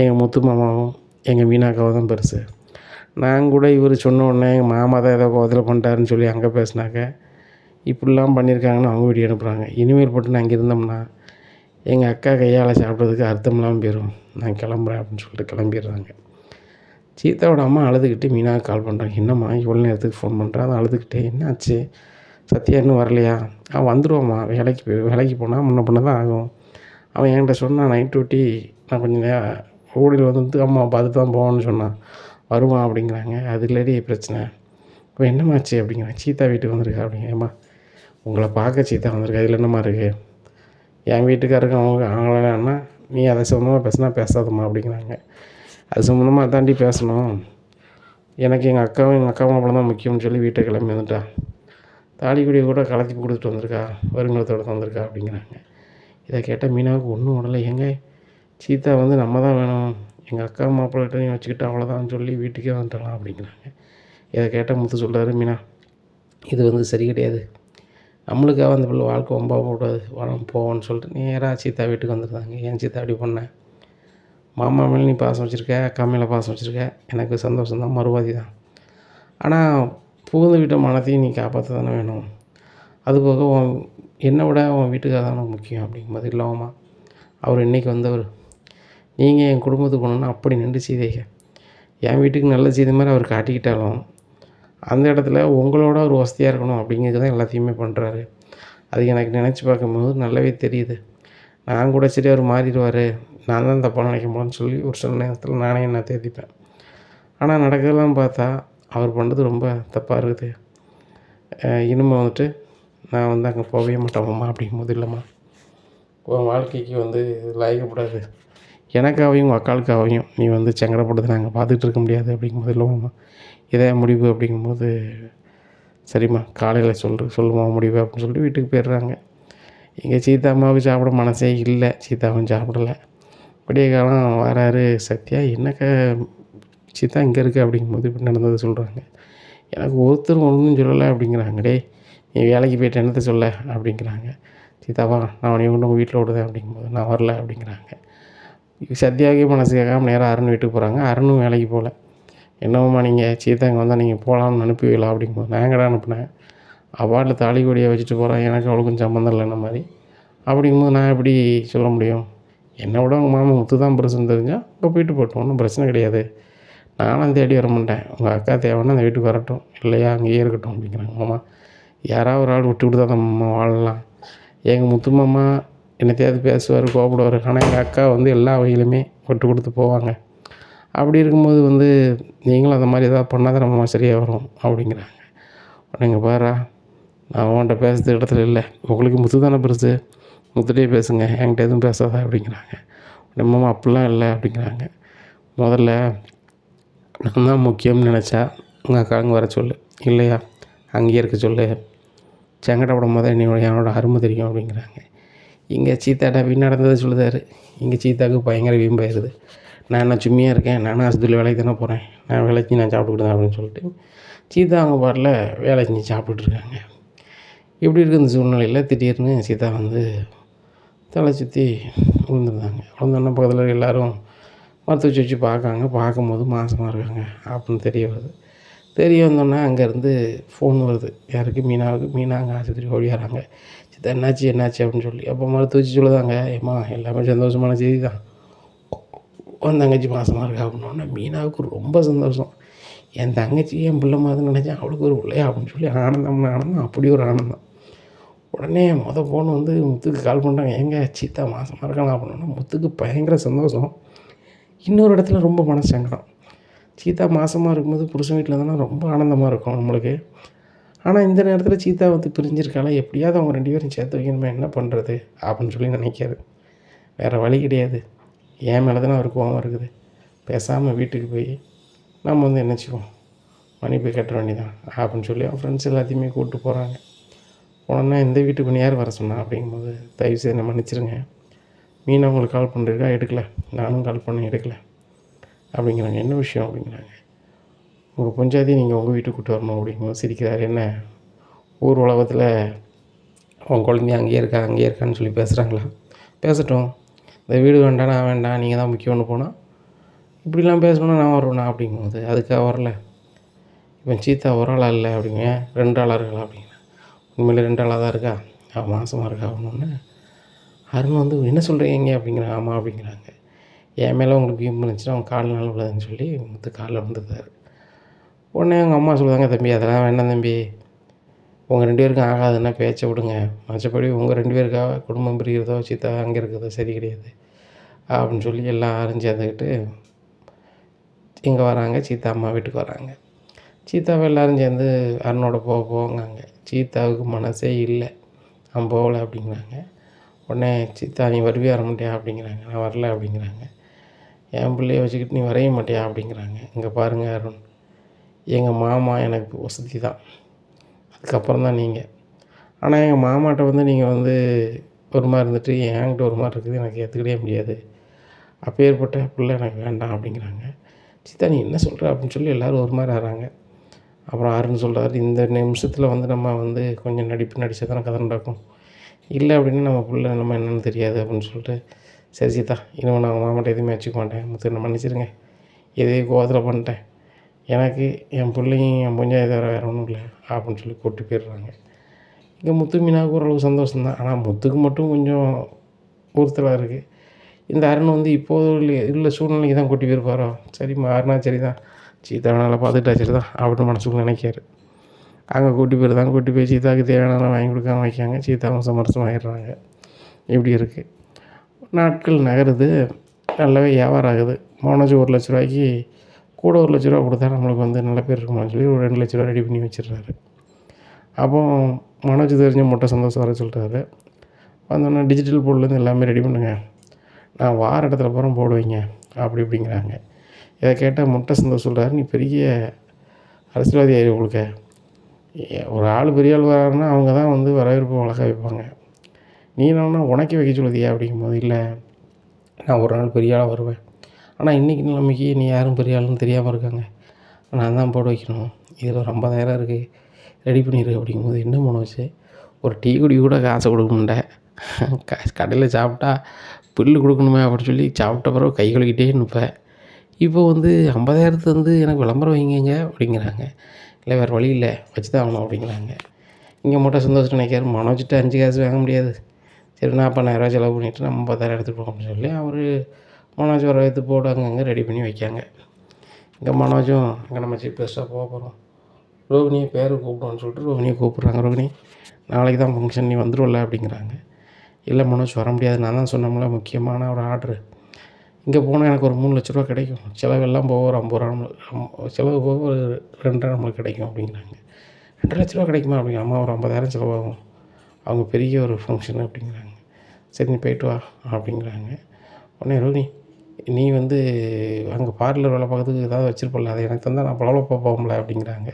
எங்கள் முத்து மாமாவும் எங்கள் மீனாக்காவும் தான் பெருசு. நான் கூட இவர் சொன்ன உடனே எங்கள் மாமா தான் ஏதோ கோவத்தில் பண்ணிட்டாருன்னு சொல்லி அங்கே பேசினாக்க, இப்படிலாம் பண்ணியிருக்காங்கன்னு அவங்க வீடியோ அனுப்புகிறாங்க. இனிமேல் போட்டு நான் இங்கே இருந்தோம்னா எங்கள் அக்கா கையால் சாப்பிட்றதுக்கு அர்த்தம் இல்லாமல் போயிடும். நான் கிளம்புறேன் அப்படின்னு சொல்லிட்டு கிளம்பிடுறாங்க. சீதாவோட அம்மா அழுதுகிட்டு மீனாவுக்கு கால் பண்ணுறாங்க. என்னம்மா இவ்வளோ நேரத்துக்கு ஃபோன் பண்ணுறேன்? அதை அழுதுகிட்டே, என்னாச்சு சத்யா இன்னும் வரலையா? அவன் வந்துடுவாம்மா, வேலைக்கு போனால் முன்ன பின்ன தான் ஆகும். அவன் என்கிட்ட சொன்னான், நைட் டியூட்டி நான் கொஞ்சம் ஓடியில் வந்து அம்மா பார்த்துட்டு தான் போவான்னு சொன்னான், வருவான் அப்படிங்கிறாங்க. அது இல்லடி பிரச்சனை. இப்போ என்னம்மாச்சு அப்படிங்கிறேன். சீதா வீட்டுக்கு வந்திருக்கா அப்படிங்க. ஏம்மா உங்களை பார்க்க சீதா வந்திருக்கா, இதில் என்னம்மா இருக்குது? என் வீட்டுக்காரருக்கு அவங்க ஆகலைன்னா நீ அதை சம்மந்தமாக பேசினா பேசாதம்மா அப்படிங்கிறாங்க. அது சம்மந்தமாக தாண்டி பேசணும், எனக்கு எங்கள் அக்கா மாப்பிள தான் முக்கியம்னு சொல்லி வீட்டை கிளம்பி வந்துட்டா. தாலிக்குடியை கூட கலத்தி கொடுத்துட்டு வந்திருக்கா, வருங்காலத்தோட வந்திருக்கா அப்படிங்கிறாங்க. இதை கேட்டால் மீனாவுக்கு ஒன்றும் உடலை. எங்க சீதா வந்து நம்ம தான் வேணும், எங்கள் அக்கா மாப்பிள்ளைகிட்ட நீ வச்சுக்கிட்டு அவ்வளோதான் சொல்லி வீட்டுக்கே வந்துடலாம் அப்படிங்கிறாங்க. இதை கேட்டால் முத்து சொல்கிறாரு, மீனா இது வந்து சரி கிடையாது, நம்மளுக்காக அந்த பிள்ளை வாழ்க்கை ரொம்ப போடாது, வரம் போவோன்னு சொல்லிட்டு நேராக சீதா வீட்டுக்கு வந்துருந்தாங்க. ஏன் சீதா அப்படி பண்ணேன்? மாமா மேலே நீ பாசம் வச்சுருக்க, அக்கா மேலே பாசம் வச்சுருக்க, எனக்கு சந்தோஷம் தான், மறுவாதி தான். ஆனால் புகுந்த வீட்டை மனத்தையும் நீ காப்பாற்ற தானே வேணும். அதுபோக என்னை விட உன் வீட்டுக்காக தான் உனக்கு முக்கியம் அப்படிங்கும்போது, இல்லாமா அவர் இன்றைக்கி வந்தவர், நீங்கள் என் குடும்பத்துக்கு போகணுன்னா அப்படி நின்று சீதைங்க. என் வீட்டுக்கு நல்ல செய்த மாதிரி அவர் காட்டிக்கிட்டாலும் அந்த இடத்துல உங்களோட ஒரு வசதியாக இருக்கணும் அப்படிங்கிறது தான் எல்லாத்தையுமே பண்ணுறாரு. அது எனக்கு நினச்சி பார்க்கும்போது நல்லாவே தெரியுது. நான் கூட சரி அவர் மாறிடுவார், நான் தான் தப்பாக நினைக்க போகிறேன்னு சொல்லி ஒரு சில நேரத்தில் நானே என்ன தேதிப்பேன். ஆனால் நடக்கிறதெல்லாம் பார்த்தா அவர் பண்ணுறது ரொம்ப தப்பாக இருக்குது. இனிமேல் வந்துட்டு நான் வந்து அங்கே போகவே மாட்டேன்மா அப்படிங்கும்போது, இல்லைம்மா உன் வாழ்க்கைக்கு வந்து லாயக்கப்படாது, எனக்காகவும் உங்கள் அக்காளுக்காகவும் நீ வந்து சங்கடப்படுறது நாங்கள் பார்த்துட்டு இருக்க முடியாது அப்படிங்கும்போது, இல்லைம்மா இதே முடிவு அப்படிங்கும்போது, சரிம்மா காலையில் சொல்லுமா முடிவு அப்படின்னு சொல்லிட்டு வீட்டுக்கு போயிடுறாங்க. இங்கே சீதா அம்மாவுக்கு சாப்பிட மனசே இல்லை, சீதாவும் சாப்பிடலை. விடிய காலம் வராரு சத்யா, என்னக்கா சீதா இங்கே இருக்குது அப்படிங்கும்போது இப்படி நடந்தது சொல்கிறாங்க. எனக்கு ஒருத்தர் ஒன்றும் சொல்லலை அப்படிங்கிறாங்க. டேய் நீ வேலைக்கு போய்ட்டு என்னத்தை சொல்ல அப்படிங்கிறாங்க. சீதாவா நான் உன்னை கொண்டு உங்கள் வீட்டில் விடுதேன் அப்படிங்கும்போது, நான் வரல அப்படிங்கிறாங்க. சத்யாவுக்கே மனசு கேட்காம நேராக அருண் வீட்டுக்கு போகிறாங்க. அருணும் வேலைக்கு போகல. என்னம்மா நீங்கள் சீதா இங்கே வந்தால் நீங்கள் போகலான்னு அனுப்புவீங்களா அப்படிங்கும்போது, நான் எங்கடா அனுப்புனேன், அவாட்டில் தாலி கொடியை வச்சுட்டு போகிறேன், எனக்கு அவளுக்கும் சம்மந்தம் இல்லைன்ன மாதிரி அப்படிங்கும்போது நான் எப்படி சொல்ல முடியும்? என்னை விட உங்கள் மாமா முத்து தான் பெருசுன்னு தெரிஞ்சால் அங்கே போயிட்டு போட்டோம், ஒன்றும் பிரச்சனை கிடையாது, நானும் தேடி வர மாட்டேன், உங்கள் அக்கா தேவைன்னா அந்த வீட்டுக்கு வரட்டும், இல்லையா அங்கேயே இருக்கட்டும் அப்படிங்கிறாங்க. மாமா யாராவது ஒரு ஆள் விட்டு விட்டு தான் நம்ம வாழலாம். எங்கள் முத்து மாமா என்னத்தையாவது பேசுவார், கோபப்படுவார், ஆனால் எங்கள் அக்கா வந்து எல்லா வகையிலுமே விட்டு கொடுத்து போவாங்க. அப்படி இருக்கும்போது வந்து நீங்களும் அந்த மாதிரி எதாவது பண்ணால் தான் நம்ம சரியாக வரும் அப்படிங்கிறாங்க. நீங்கள் பாரா நான் உன்கிட்ட பேசுறது இடத்துல இல்லை, உங்களுக்கு முத்து தானே பெருசு, முத்துட்டே பேசுங்க, என்கிட்ட எதுவும் பேசாத அப்படிங்கிறாங்க. நம்ம அப்படிலாம் இல்லை அப்படிங்கிறாங்க. முதல்ல நான் தான் முக்கியம்னு நினச்சா உங்கள் அக்கா அங்கே வர சொல்லு, இல்லையா அங்கேயே இருக்க சொல்லு, சங்கடப்படும் போது என்னோட அருமை தெரியும் அப்படிங்கிறாங்க. இங்கே சீத்தாட்ட வீண் நடந்ததை சொல்லுதாரு. இங்கே சீத்தாவுக்கு பயங்கர வீம்பாயிருது. நான் என்ன சும்மியாக இருக்கேன், நானும் ஹாஸ்பிட்டல் வேலைக்கு தானே போகிறேன், நான் வேலைக்கு நான் சாப்பிட்டுக்கிட்டேன் அப்படின்னு சொல்லிட்டு சீதா அவங்க பாட்டில் வேலை செஞ்சு சாப்பிட்டுட்ருக்காங்க. இப்படி இருக்க இந்த சூழ்நிலையில் திடீர்னு சீதா வந்து தலை சுற்றி விழுந்துருந்தாங்க. விழுந்தோடனே பக்கத்தில் எல்லோரும் மருத்துவ வச்சு பார்க்காங்க. பார்க்கும்போது மாசமாக இருக்காங்க அப்படின்னு தெரிய வருது. தெரிய வந்தோடனே அங்கேருந்து ஃபோன் வருது யாருக்கு, மீனாவுக்கு. மீனா அங்கே ஆஸ்பத்திரி ஓடியாராங்க. சீதா என்னாச்சு அப்படின்னு சொல்லி. அப்போ மருத்துவ வச்சு சொல்லுதாங்க, ஏம்மா எல்லாமே சந்தோஷமான செய்தி தான், உன் தங்கச்சி மாசமாக இருக்கா அப்படின்னோடனே மீனாவுக்கு ரொம்ப சந்தோஷம். என் தங்கச்சி என் பிள்ளை மாதிரி நினச்சேன், அவளுக்கு ஒரு பிள்ளையா அப்படின்னு சொல்லி ஆனந்தம்னா ஆனந்தம், அப்படி ஒரு ஆனந்தம். உடனே ஃபோன் வந்து முத்துக்கு கால் பண்ணிட்டாங்க. "ஏங்க சீதா மாசமா இருக்காளா?" அப்படின்னோனே முத்துக்கு பயங்கர சந்தோஷம். இன்னொரு இடத்துல ரொம்ப மனசு சங்கடம். சீதா மாசமா இருக்கும்போது புருஷன் வீட்டில் இருந்தோன்னா ரொம்ப ஆனந்தமாக இருக்கும் நம்மளுக்கு. ஆனால் இந்த நேரத்தில் சீதா வந்து பிரிஞ்சிருக்காளா, எப்படியாவது அவங்க 2 பேரும் சேர்த்து வைக்கணுமே, என்ன பண்ணுறது அப்படின்னு சொல்லி நினைக்காரு. வேறு வழி கிடையாது. என் மேலே தானே அவருக்கு கோவம் இருக்குது. பேசாமல் வீட்டுக்கு போய் நம்ம வந்து என்னச்சுவோம், மன்னிப்பு கட்ட வேண்டியதான் அப்படின்னு சொல்லி அவன் ஃப்ரெண்ட்ஸ் எல்லாத்தையுமே கூப்பிட்டு போகிறாங்க. போனோன்னா இந்த வீட்டுக்கு நீ யார் வர சொன்னா அப்படிங்கும்போது, தயவுசெய்து என்னை மன்னிச்சிருங்க, மீனா உங்களுக்கு கால் பண்ணிருக்கா, எடுக்கலை, நானும் கால் பண்ணி எடுக்கலை அப்படிங்கிறாங்க. என்ன விஷயம் அப்படிங்கிறாங்க. உங்கள் பொஞ்சாதியை நீங்கள் உங்கள் வீட்டுக்கு கூப்பிட்டு வரணும் அப்படிங்கும்போது சிரிக்கிறார். என்ன ஊர் உலகத்தில் உன் குழந்தைய அங்கேயே இருக்கா அங்கேயே இருக்கான்னு சொல்லி பேசுகிறாங்களா, பேசட்டும். இந்த வீடு வேண்டாம், நான் வேண்டாம், நீங்கள் தான் முக்கியம்னு போனால் இப்படிலாம் பேசணுன்னா நான் வருவேண்ணா அப்படிங்கும்போது, அதுக்காக வரல, இப்போ சீதா ஒரு ஆளாக இல்லை அப்படிங்க, 2 ஆளாக இருக்கலாம் அப்படிங்க. உண்மையிலே 2 ஆளாக தான் இருக்கா, அவள் மாதமாக இருக்கா அப்படின்னோடனே அருண் வந்து என்ன சொல்கிறீங்க அப்படிங்கிறாங்க. ஆமாம் அப்படிங்கிறாங்க. என் மேலே உங்களுக்கு வீம்பு இருந்துச்சுன்னா அவங்க கால் நாள் விழுதுன்னு சொல்லி முத்து காலில் வந்துருந்தார். உடனே அவங்க அம்மா சொல்லுவாங்க, தம்பி அதெல்லாம் வேண்டாம் தம்பி, உங்கள் 2 பேருக்கும் ஆகாதுன்னா பேச்சை விடுங்க, மற்றபடி உங்கள் 2 பேருக்காக குடும்பம் பிரிகிறதோ சீதா அங்கே இருக்கிறதோ சரி கிடையாது அப்படின்னு சொல்லி எல்லாரும் சேர்ந்துக்கிட்டு இங்கே வராங்க. சீதா அம்மா வீட்டுக்கு வராங்க. சீதாவை எல்லோரும் சேர்ந்து அருணோட போங்காங்க. சீதாவுக்கு மனசே இல்லை, நான் போகலை அப்படிங்கிறாங்க. உடனே சீதா நீ வருவியா வர மாட்டியா அப்படிங்கிறாங்க. நான் வரல அப்படிங்கிறாங்க. என் பிள்ளைய வச்சுக்கிட்டு நீ வரைய மாட்டியா அப்படிங்கிறாங்க. இங்கே பாருங்கள் அருண், எங்கள் மாமா எனக்கு வசதி தான், அதுக்கப்புறம் தான் நீங்கள். ஆனால் எங்கள் மாமாட்ட வந்து நீங்கள் வந்து ஒரு மாதிரி இருந்துட்டு என்கிட்ட ஒரு மாதிரி இருக்குது, எனக்கு ஏற்றுக்கிட்டே முடியாது, அப்பேற்பட்ட பிள்ளை எனக்கு வேண்டாம் அப்படிங்கிறாங்க. சீதா நீ என்ன சொல்கிற அப்படின்னு சொல்லி எல்லோரும் ஒரு மாதிரி ஆகிறாங்க. அப்புறம் அருண் சொல்கிறாரு, இந்த நிமிஷத்தில் வந்து நம்ம வந்து கொஞ்சம் நடிப்பு நடித்தா தானே கதை நடக்கும், இல்லை அப்படின்னா நம்ம பிள்ளை நம்ம என்னென்னு தெரியாது அப்படின்னு சொல்லிட்டு, சரி சீதா இனிமேல் நான் மாமாட்ட எதுவுமே வச்சுக்க மாட்டேன், முத்து என்ன மன்னிச்சிருங்க, எதையும் கோவத்தில் பண்ணிட்டேன், எனக்கு என் பிள்ளையும் என் பொஞ்சாதி வேறு ஒன்றும் இல்லை அப்படின்னு சொல்லி கூப்பிட்டு போயிடுறாங்க. இங்கே முத்து மீனாவுக்கு ஓரளவு சந்தோஷம்தான். ஆனால் முத்துக்கு மட்டும் கொஞ்சம் உறுத்தலாக இருக்குது. இந்த அருண் வந்து இப்போது உள்ள சூழ்நிலைக்கு தான் கூட்டி போயிருப்பாரோ, சரி மாறினா சரி தான், சீதா நல்லா பார்த்துக்கிட்டா சரி தான் அப்படின்னு மனசுக்குள்ள நினைக்காரு. அங்கே கூட்டி போயிருந்தாங்க. கூட்டி போய் சீதாவுக்கு தேவையானதெல்லாம் வாங்கி கொடுக்காம வைக்காங்க. சீதாவும் சமரசம் ஆகிடுறாங்க. இப்படி இருக்குது. நாட்கள் நகருது. நல்லாவே வியாபாரம் ஆகுது. மனோஜ் 1,00,000 கூட 1,00,000 கொடுத்தா நம்மளுக்கு வந்து நல்ல பேர் இருக்குமான்னு சொல்லி ஒரு 2,00,000 ரெடி பண்ணி வச்சிடுறாரு. அப்போ மனோஜ் தெரிஞ்ச முட்டை சந்தோஷம் வர சொல்கிறாரு. வந்தோடனே டிஜிட்டல் போர்ட்லேருந்து எல்லாமே ரெடி பண்ணுங்க, நான் வார இடத்துல போகிறேன் போடுவீங்க அப்படி இப்படிங்கிறாங்க. இதை கேட்டால் முட்டை சந்தோஷம் சொல்கிறாரு, நீ பெரிய அரசியல்வாதி ஆகி உங்களுக்கு ஒரு ஆள் பெரிய ஆள் வராருன்னா அவங்க தான் வந்து வரவேற்பு வழக்க வைப்பாங்க, நீ என்னன்னா உனக்கே வைக்க சொல்லுதியா அப்படிங்கும்போது, இல்லை நான் ஒரு நாள் பெரிய ஆளாக வருவேன், ஆனால் இன்றைக்கி நிலைமைக்கு நீ யாரும் பெரிய ஆளுன்னு தெரியாமல் இருக்காங்க, நான் தான் போட்டு வைக்கணும், இதில் ஒரு 50,000 இருக்குது ரெடி பண்ணிடு அப்படிங்கும்போது, என்ன மனோஜ் ஒரு டீ குடி கூட காசை கொடுக்க மாட்டேன், கடையில் சாப்பிட்டா பில்லு கொடுக்கணுமே அப்படின்னு சொல்லி சாப்பிட்ட பிறகு கை கழுவிக்கிட்டே நிற்பேன், இப்போ வந்து 50,000 வந்து எனக்கு விளம்பரம் வைங்க அப்படிங்கிறாங்க. இல்லை வேறு வழி இல்லை, வச்சு தான் ஆகணும் அப்படிங்கிறாங்க. இங்கே மட்டும் சந்தோஷம் நினைக்காரு. மனோஜ்கிட்ட 5 காசு வாங்க முடியாது, சரி 40,000 செலவு பண்ணிவிட்டு நம்ம 50,000 எடுத்துகிட்டு போகணும்னு சொல்லி அவர் மனோஜ் வர வைத்து போட்டு அங்கங்கே ரெடி பண்ணி வைக்காங்க. இங்கே மனோஜும் அங்கே நம்ம சீஃப் கெஸ்ட்டாக போக போகிறோம், ரோகிணியை பேர் கூப்பிடுவோன்னு சொல்லிட்டு ரோகிணியை கூப்பிட்றாங்க. ரோகிணி நாளைக்கு தான் ஃபங்க்ஷன், நீ வந்துடும்ல அப்படிங்கிறாங்க. இல்லை மனோஜ் வர முடியாது, நான் தான் சொன்னோம்ல முக்கியமான ஒரு ஆர்ட்ரு, இங்கே போனால் எனக்கு ஒரு 3,00,000 கிடைக்கும், செலவெல்லாம் போக ஒரு 50,000 செலவு போக ஒரு 2,000 நம்மளுக்கு கிடைக்கும் அப்படிங்கிறாங்க. 2,00,000 கிடைக்குமா அப்படிங்க. அம்மா ஒரு 50,000 செலவாகும், அவங்க பெரிய ஒரு ஃபங்க்ஷனு அப்படிங்கிறாங்க. சரி நீ போய்ட்டு வா அப்படிங்கிறாங்க. உடனே ரோகிணி நீ வந்து அங்கே பார்லர் வேலை பார்க்கறதுக்கு ஏதாவது வச்சுருப்பல, அதை எனக்கு தந்தால் நான் பளபளப்பாக போகும்ல அப்படிங்கிறாங்க.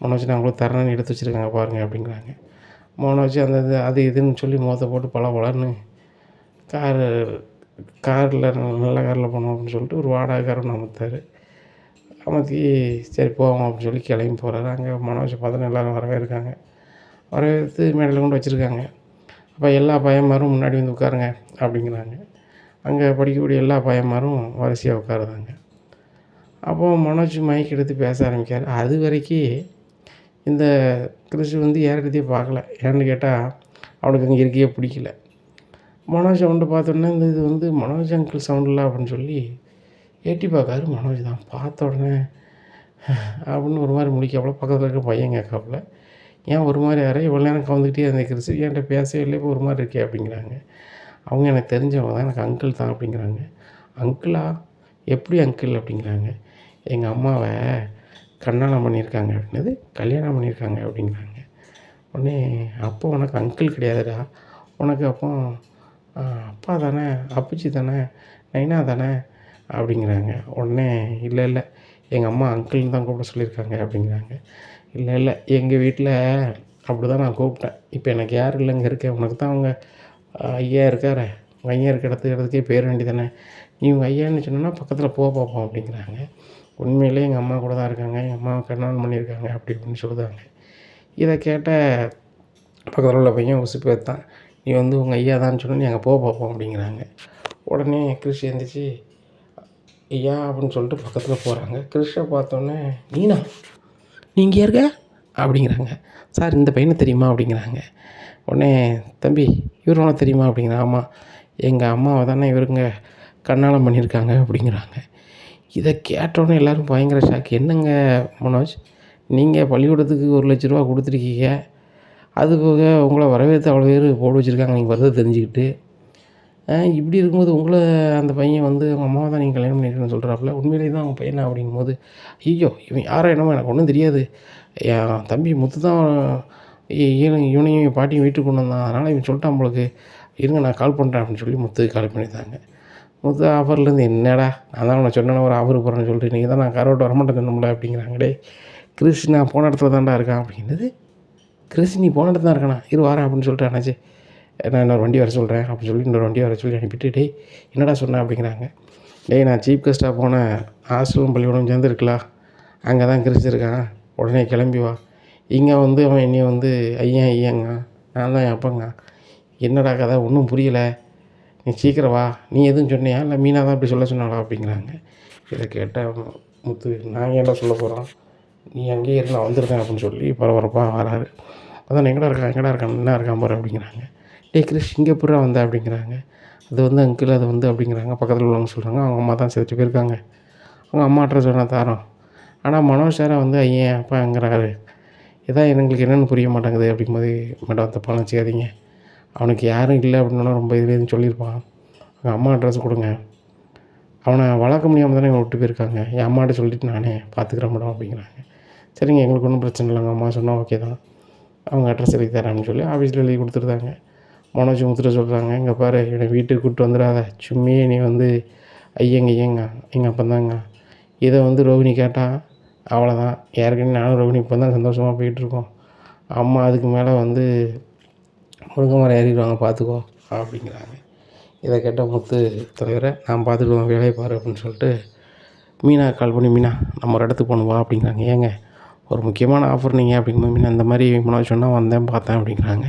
மனோஜ் நான் உங்களுக்கு தரேன்னு எடுத்து வச்சுருக்காங்க பாருங்கள் அப்படிங்கிறாங்க. மனோஜ் அந்த இது அது இதுன்னு சொல்லி முகத்தை போட்டு பளபளன்னு காரில் நல்ல காரில் போனோம் அப்படின்னு சொல்லிட்டு ஒரு வாடகைக்காரன் அமர்த்தார். அமர்த்தி சரி போவோம் அப்படின்னு சொல்லி கிளம்பி போகிறாரு. அங்கே மனோஜை பார்த்தோன்னே எல்லோரும் வரவேற்காங்க. வரவேற்று மேடையில் கொண்டு வச்சுருக்காங்க. அப்போ எல்லா பையன்மாரும் முன்னாடி வந்து உட்காருங்க அப்படிங்கிறாங்க. அங்கே படிக்கக்கூடிய எல்லா பையன்மாரும் வரிசையாக உட்காருதாங்க. அப்போது மனோஜ் மைக் எடுத்து பேச ஆரம்பிக்கார். அது வரைக்கும் இந்த கிறிஷ் வந்து யார்கிட்டையும் பார்க்கல. ஏன்னு கேட்டால் அவனுக்கு அங்கே இருக்கவே பிடிக்கல. மனோஜ் சவுண்டை பார்த்தோன்னே இந்த இது வந்து மனோஜ் அங்கிள் சவுண்டில் அப்படின்னு சொல்லி எட்டி பார்க்காரு. மனோஜ் தான். பார்த்த உடனே அப்படின்னு ஒரு மாதிரி முடிக்காப்புல பக்கத்தில் இருக்க பையன் கேட்காப்புல, ஏன் ஒரு மாதிரி ஆற இவ்வளோ நேரம் கவுந்துக்கிட்டே இருந்தேன் கிறிஸ், என்கிட்ட பேசவே இல்லை, இப்போ ஒரு மாதிரி இருக்கே அப்படிங்கிறாங்க. அவங்க எனக்கு தெரிஞ்சவங்க தான், எனக்கு அங்கிள் தான் அப்படிங்கிறாங்க. அங்கிளா? எப்படி அங்கிள் அப்படிங்கிறாங்க. எங்கள் அம்மாவை கல்யாணம் பண்ணியிருக்காங்க அப்படின்னது, கல்யாணம் பண்ணியிருக்காங்க அப்படிங்கிறாங்க. உடனே அப்போ உனக்கு அங்கிள் கிடையாதுடா, உனக்கு அப்போ அப்பா தானே, அப்புச்சி தானே, நைனா தானே அப்படிங்கிறாங்க. உடனே இல்லை இல்லை எங்கள் அம்மா அங்கிள்னு தான் கூப்பிட சொல்லியிருக்காங்க அப்படிங்கிறாங்க. இல்லை இல்லை எங்கள் வீட்டில் அப்படி தான் நான் கூப்பிட்டேன். இப்போ எனக்கு யாரும் இல்லைங்க இருக்கேன், உனக்கு தான் அவங்க ஐயா இருக்காரே, உங்கள் ஐயா இருக்க இடத்துக்கே பேர் வேண்டி தானே, நீ உங்கள் ஐயான்னு சொன்னோன்னா பக்கத்தில் பார்ப்போம் அப்படிங்கிறாங்க. உண்மையிலே எங்கள் அம்மா கூட தான் இருக்காங்க, எங்கள் அம்மாவை கல்யாணம் பண்ணியிருக்காங்க அப்படி இப்படின்னு சொல்லுதாங்க. இதை கேட்ட பக்கத்தில் உள்ள பையன் உசுப்பேத்தான், நீ வந்து உங்கள் ஐயா தான் சொன்னால் நீ அங்கே பார்ப்போம் அப்படிங்கிறாங்க. உடனே கிறிஷ் எழுந்திரிச்சி ஐயா அப்படின்னு சொல்லிட்டு பக்கத்தில் போகிறாங்க. கிறிஷை பார்த்தோன்னே, நீனா நீ இங்கே இருக்க அப்படிங்கிறாங்க. சார் இந்த பையனை தெரியுமா அப்படிங்கிறாங்க. உடனே தம்பி இவர் உனக்கு தெரியுமா அப்படிங்கிறாங்க. ஆமாம் எங்கள் அம்மாவை தானே இவருங்க கல்யாணம் பண்ணியிருக்காங்க அப்படிங்கிறாங்க. இதை கேட்டோன்னே எல்லோரும் பயங்கர ஷாக். என்னங்க மனோஜ், நீங்கள் பள்ளிக்கூடத்துக்கு 1,00,000 கொடுத்துருக்கீங்க, அது போக உங்களை வரவேற்று அவ்வளோ பேர் போட்டு வச்சுருக்காங்க, நீங்கள் வரதை தெரிஞ்சுக்கிட்டு இப்படி இருக்கும்போது உங்களை அந்த பையன் வந்து அவங்க அம்மாவை தான் நீங்கள் கல்யாணம் பண்ணியிருக்கேன்னு சொல்கிறாப்புல, உண்மையிலேயே தான் அவங்க பையனா அப்படிங்கும்போது, ஐயோ இவன் யாரோ என்னமோ எனக்கு ஒன்றும் தெரியாது, என் தம்பி முத்து தான் இவனையும் என் பாட்டியும் வீட்டுக்கு கொண்டு வந்தான், அதனால் இவன் சொல்லிட்டான் உங்களுக்கு, இருங்க நான் கால் பண்ணுறேன் அப்படின்னு சொல்லி முத்துக்கு கால் பண்ணியிருந்தாங்க. முத்து ஆஃபர்லேருந்து, என்னடா நான் தான் உன்னை சொன்னேன்னு ஒரு ஆஃபர் போகிறேன்னு சொல்லிட்டு நீங்கள் தான் நான் கரோட்டை வரமாட்டேன் சொன்னோம்ல அப்படிங்கிறாங்க. டே கிறிஸ் நான் போன இடத்துல தான்டா இருக்கான் அப்படிங்கிறது. கிறிஸ் நீ போன இடத்துல தான் இருக்கானா, இரு வாரேன் அப்படின்னு சொல்லிட்டு அண்ணாச்சி நான் இன்னொரு வண்டி வர சொல்கிறேன் அப்படின்னு சொல்லி இன்னொரு வண்டி வர சொல்லி அனுப்பிட்டு, டேய் என்னடா சொன்னேன் அப்படிங்கிறாங்க. டேய் நான் சீஃப் கெஸ்ட்டாக போனேன், ஹாஸ்டலும் பள்ளிக்கூடம் சேர்ந்துருக்கலாம், அங்கே தான் கிறிஸ் இருக்கான், உடனே கிளம்பி வா, இங்கே வந்து அவன் என்னைய வந்து ஐயங்க நான் தான் என் அப்பங்க, என்னடா கதை ஒன்றும் புரியலை, நீ சீக்கிரம் வா, நீ எதுவும் சொன்னியா இல்லை மீனா தான் இப்படி சொல்ல சொன்னாளா அப்படிங்கிறாங்க. இதை கேட்டால் முத்து, நான் ஏன்டா சொல்ல போகிறோம், நீ அங்கேயே இரு நான் வந்துருக்கேன் அப்படின்னு சொல்லி பரபரப்பாக வராரு. அதான் எங்கடா இருக்கான் என்ன இருக்கான் பாரு அப்படிங்கிறாங்க. டேய் கிறிஸ் இங்கே எப்படிடா வந்த அப்படிங்கிறாங்க. அது வந்து அங்கிள் அது வந்து அப்படிங்கிறாங்க. பக்கத்தில் உள்ளவங்க சொல்கிறாங்க, அவங்க அம்மா தான் செத்துட்டு போயிருக்காங்க, அவங்க அம்மா அட்ரஸ் வேணால் தரோம், ஆனால் மனோஜ் சாரை வந்து ஐயன் அப்பாங்கிறாரு, இதான் எங்களுக்கு என்னென்னு புரிய மாட்டேங்குது அப்படிங்கும்போது, மேடம் தப்பாக நினச்சிக்காதீங்க, அவனுக்கு யாரும் இல்லை அப்படின்னா ரொம்ப இதுன்னு சொல்லியிருப்பான், அவங்க அம்மா அட்ரஸ் கொடுங்க, அவனை வளர்க்க முடியாமல் தானே எங்களை விட்டு போயிருக்காங்க, என் அம்மாட்ட சொல்லிவிட்டு நானே பார்த்துக்குறேன் மேடம் அப்படிங்கிறாங்க. சரிங்க எங்களுக்கு ஒன்றும் பிரச்சனை இல்லைங்க, அம்மா சொன்னால் ஓகே தான், அவங்க அட்ரஸ் எழுதி தரேன்னு சொல்லி ஆஃபீஸில் எழுதி கொடுத்துருந்தாங்க. மனோஜ் முத்துட்டு சொல்கிறாங்க, இங்கே பாரு என்னை வீட்டுக்கு கூப்பிட்டு வந்துடாத, சும்மையே நீ வந்து ஐயங்க எங்கள் அப்பந்தாங்க, இதை வந்து ரோகிணி கேட்டால் அவ்வளோதான், ஏற்கனவே நானும் ரோகிணி இப்போ தான் சந்தோஷமாக போயிட்டுருக்கோம், அம்மா அதுக்கு மேலே வந்து முருங்கை மரம் ஏறிடுவாங்க பார்த்துக்கோ அப்படிங்கிறாங்க. இதை கேட்ட முத்து, தலைவரை நான் பார்த்துக்குவேன் வேலையை பாரு அப்படின்னு சொல்லிட்டு மீனா கால் பண்ணி, மீனா நம்ம ஒரு இடத்துக்கு போகணும் வா அப்படிங்கிறாங்க. ஏங்க ஒரு முக்கியமான ஆஃபர் நீங்கள் அப்படிங்கும்போது, மீனா இந்த மாதிரி மனோஜ் சொன்னால் வந்தேன் பார்த்தேன் அப்படிங்கிறாங்க.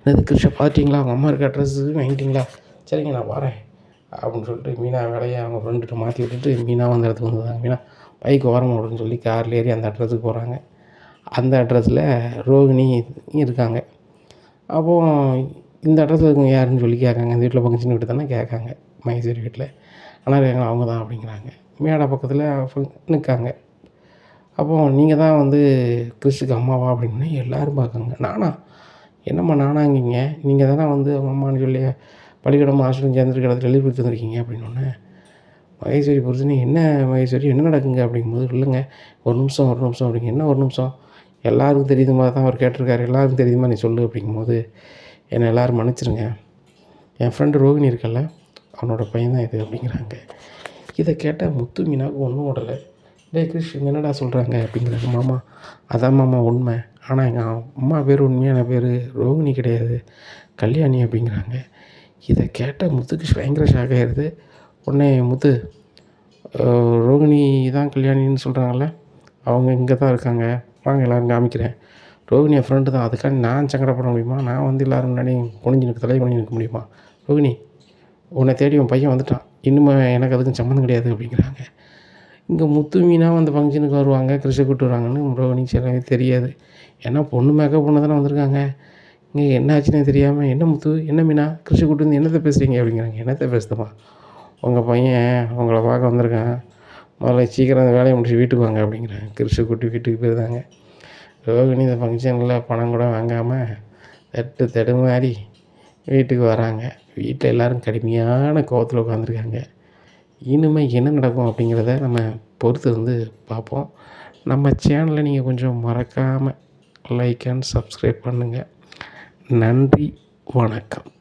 என்னது கிருஷ்ணா பார்த்துட்டிங்களா, அவங்க அம்மா இருக்க அட்ரஸ் வாங்கிட்டிங்களா, சரிங்க நான் வரேன் அப்படின்னு சொல்லிட்டு மீனா வேலையை அவங்க ஃப்ரெண்டுகிட்ட மாற்றி விட்டுட்டு மீனா வந்து இடத்துக்கு வந்துடுறாங்க. மீனா பைக் ஓரம் அப்படின்னு சொல்லி காரில் ஏறி அந்த அட்ரஸுக்கு போகிறாங்க. அந்த அட்ரஸில் ரோகிணி இருக்காங்க. அப்போது இந்த அட்ரஸில் இருக்கவங்க யாருன்னு சொல்லி கேட்காங்க. இந்த வீட்டில் ஃபங்க்ஷன் வீட்டு தானே கேட்காங்க, மகேஸ்வரி வீட்டில். ஆனால் இருக்காங்க அவங்க தான் அப்படிங்கிறாங்க. மேடை பக்கத்தில் நிற்காங்க. அப்போது நீங்கள் தான் வந்து கிறிஸுக்கு அம்மாவா அப்படின்னு எல்லோரும் பார்க்காங்க. நானா, என்னம்மா நானாங்கிங்க, நீங்கள் தானே வந்து அவங்க அம்மான்னு சொல்லி பள்ளிக்கூடம் ஹாஸ்டலும் சேர்ந்துருக்க இடத்துல எழுதி கொடுத்து வந்துருக்கீங்க அப்படின்னோடனே, மகேஸ்வரி புரிச்சுன்னு, என்ன மகேஸ்வரி என்ன நடக்குங்க அப்படிங்கும்போது, இல்லைங்க ஒரு நிமிஷம் அப்படிங்க. என்ன ஒரு நிமிஷம், எல்லாருக்கும் தெரியுதுமா தான் அவர் கேட்டிருக்காரு, எல்லாருக்கும் தெரியுமா நீ சொல்லு அப்படிங்கும்போது, என்னை எல்லோரும் மன்னிச்சிருங்க, என் ஃப்ரெண்டு ரோகிணி இருக்கல்ல அவனோட பையன் தான் இது அப்படிங்கிறாங்க. இதை கேட்டால் முத்து மீனாவுக்கு ஒன்றும் விடலை. டே கிறிஷ் என்னடா சொல்கிறாங்க அப்படிங்கிறாங்க. மாமா அதான் மாமா உண்மை, ஆனால் எங்கள் அம்மா பேர் உண்மையான பேர் ரோகிணி கிடையாது, கல்யாணி அப்படிங்கிறாங்க. இதை கேட்டால் முத்துக்கு பயங்கர ஷாக் ஆகிடுது. உடனே முத்து, ரோகிணி தான் கல்யாணின்னு சொல்கிறாங்கல்ல, அவங்க இங்கே தான் இருக்காங்க, வாங்க எல்லோரும் காமிக்கிறேன், ரோகிணி என் ஃப்ரெண்டு தான், அதுக்காண்டி நான் சங்கடப்பட முடியுமா, நான் வந்து எல்லோரும் முன்னாடி தலையை குனிஞ்சு நிற்க முடியுமா, ரோகிணி உன்னை தேடி உன் பையன் வந்துட்டான், இன்னுமே எனக்கு அதுக்கும் சம்மந்தம் கிடையாது அப்படிங்கிறாங்க. இங்கே முத்து மீனா வந்து ஃபங்க்ஷனுக்கு வருவாங்க, கிறிஷை கூப்பிட்டு வருவாங்கன்னு ரோகிணிக்கு சிலவே தெரியாது. ஏன்னா பொண்ணு மேக்கப் பொண்ணு தானே வந்திருக்காங்க, இங்கே என்ன ஆச்சுன்னே தெரியாமல், என்ன முத்து என்ன மீனா கிறிஷை கூப்பிட்டு வந்து என்னத்தை பேசுகிறீங்க அப்படிங்கிறாங்க. என்னத்தை பேசுதம்மா, உங்கள் பையன் உங்களை பார்க்க வந்திருக்கான், முதல்ல சீக்கிரம் அந்த வேலையை முடிச்சு வீட்டுக்கு வாங்க அப்படிங்கிறாங்க. கிறிஷை கூட்டி வீட்டுக்கு போயிருந்தாங்க. ரோகிணி இந்த ஃபங்க்ஷனில் பணம் கூட வாங்காமல் தடுமாறி வீட்டுக்கு வராங்க. வீட்டில் எல்லோரும் கடுமையான கோவத்தில் உட்காந்துருக்காங்க. இனிமேல் என்ன நடக்கும் அப்படிங்கிறத நம்ம பொறுத்து வந்து பார்ப்போம். நம்ம சேனலை நீங்கள் கொஞ்சம் மறக்காமல் லைக் அண்ட் சப்ஸ்கிரைப் பண்ணுங்கள். நன்றி, வணக்கம்.